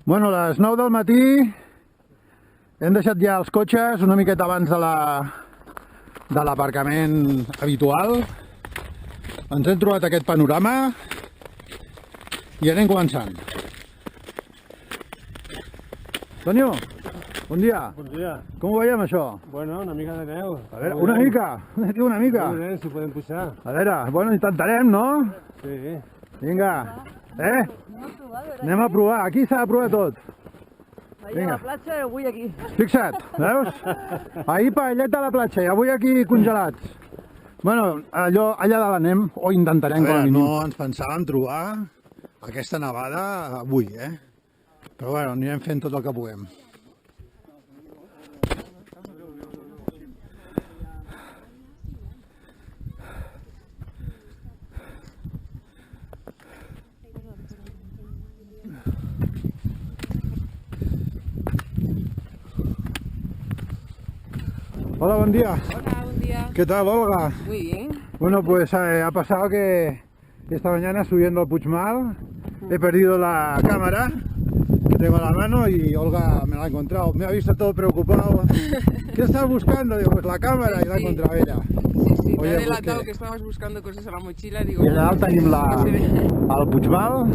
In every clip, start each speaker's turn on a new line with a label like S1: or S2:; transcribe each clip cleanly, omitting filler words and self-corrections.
S1: Bueno, a les 9 del matí hem deixat ja els cotxes una miqueta abans de l'aparcament habitual. Ens hem trobat aquest panorama i anem començant. Antonio, bon dia.
S2: Bon dia.
S1: Com ho veiem això?
S2: Bueno, una mica de neu.
S1: A veure, una mica, una mica.
S2: Molt bé, si podem pujar.
S1: A veure, bueno, intentarem, no?
S2: Sí.
S1: Vinga, anem a provar, aquí s'ha de provar tot.
S3: Ahir a la platja i avui aquí.
S1: Fixa't, veus? Ahir paellet a la platja i avui aquí congelats. Bueno, allà dalt anem, o intentarem com a mínim. No ens pensàvem trobar aquesta nevada avui, Però bueno, anirem fent tot el que puguem. Hola, buen día.
S3: Hola, buen día.
S1: ¿Qué tal, Olga?
S3: Muy bien.
S1: Bueno, pues ha pasado que esta mañana subiendo al Puigmal he perdido la cámara que tengo en la mano y Olga me la ha encontrado. Me ha visto todo preocupado. ¿Qué estás buscando? Digo, pues la cámara y la ha encontrado ella.
S3: Sí, me
S1: Oye,
S3: ha
S1: pues
S3: delatado
S1: que-
S3: que estabas buscando cosas en la mochila. Digo,
S1: I allà dalt tenim
S3: que se ve.
S1: el Puigmal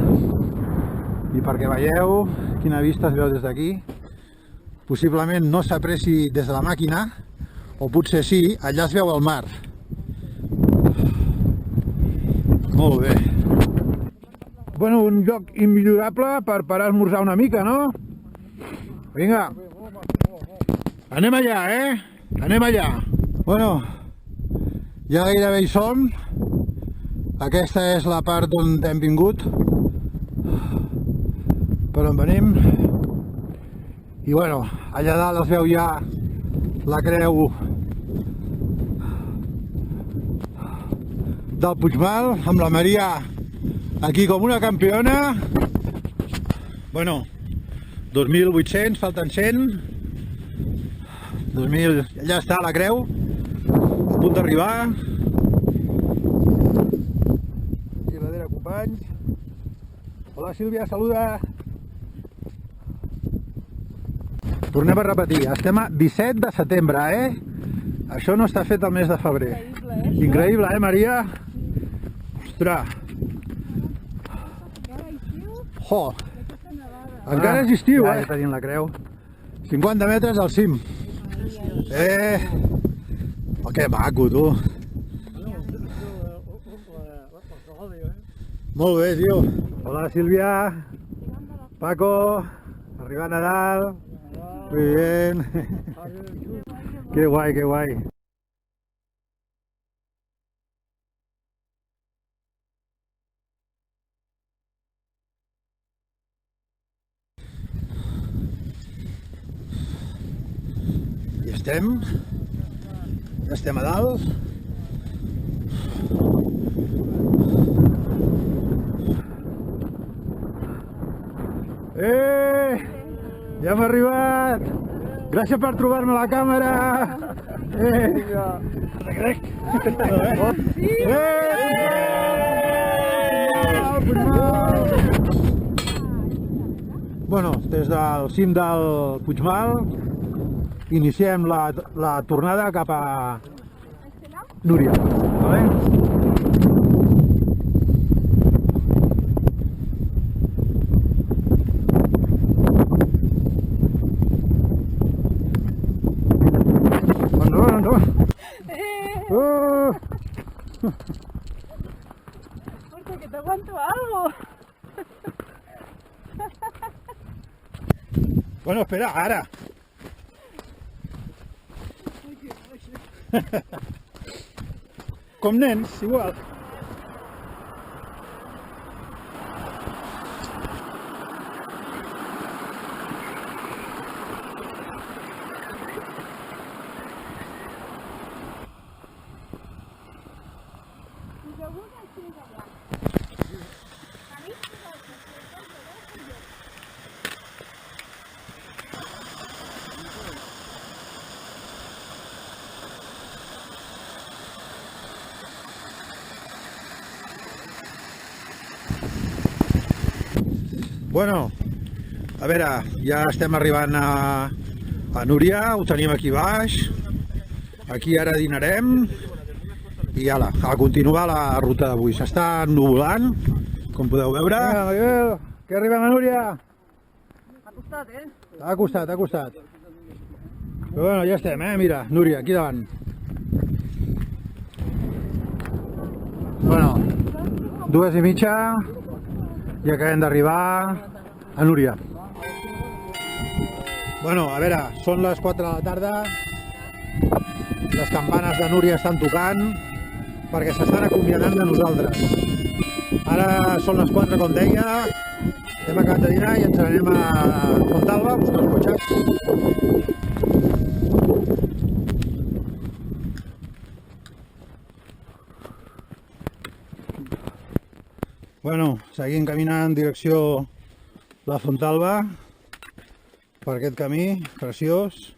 S1: i perquè veieu quina vista es veu des d'aquí, possiblement no s'apreci des de la màquina, o potser sí, allà es veu el mar. Molt bé. Bueno, un lloc immillorable per parar a esmorzar una mica, no? Vinga. Anem allà, Anem allà. Bueno, ja gairebé hi som. Aquesta és la part d'on hem vingut, per on venim. I bueno, allà dalt es veu ja la creu del Puigmal, amb la Maria aquí com una campiona. Bueno, 2.800, falten 100. 2.000, allà està la creu, a punt d'arribar. Aquí darrere, companys. Hola, Sílvia, saluda. Tornem a repetir, estem a 17 de setembre, Això no està fet el mes de febrer. Increïble, Maria? Ostres. Jo. Encara és estiu, Ja tenim la creu. 50 metres al cim. Oh, que maco, tu. Molt bé, tio. Hola, Sílvia. Paco. Arriba Nadal. Muy bien. Qué guay, qué guay. I estem a dalt. Ja hem arribat! Gràcies per trobar-me la càmera! Bueno, des del cim del Puigmal iniciem la tornada cap a Núria.
S3: Porque que te aguanto algo.
S1: Bueno, espera, ara. Com nens, igual. Bueno, A veure, ja estem arribant a Núria, ho tenim aquí baix. Aquí ara dinarem i ala, a continuar la ruta d'avui. S'està nuvolant, com podeu veure. Vinga, Miguel, que arribem a Núria.
S3: Ha costat, eh?
S1: Ha costat, ha costat. Però bueno, ja estem, mira, Núria, aquí davant. Bueno, 2:30 i acabem d'arribar a Núria. Bueno, a veure, són les 4 de la tarda. Les campanes de Núria estan tocant perquè s'estan acomiadant de nosaltres. Ara són les 4, com deia. Hem acabat de dinar i ens anem a Fontalba a buscar els cotxes. Bueno, seguim caminant en direcció a la Fontalba per aquest camí preciós.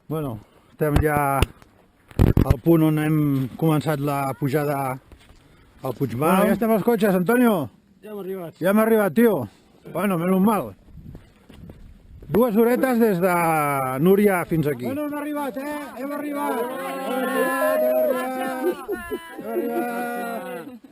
S1: Bueno, estem ja al punt on hem començat la pujada al Puigmal. Bueno, ja estem als cotxes, Antonio.
S2: Ja hem arribat.
S1: Ja hem arribat, tio. Bueno, menys mal. 2 horetes des de Núria fins aquí.
S2: Bueno, hem arribat, Hem arribat!
S1: Hem arribat! Hem arribat! Hem arribat!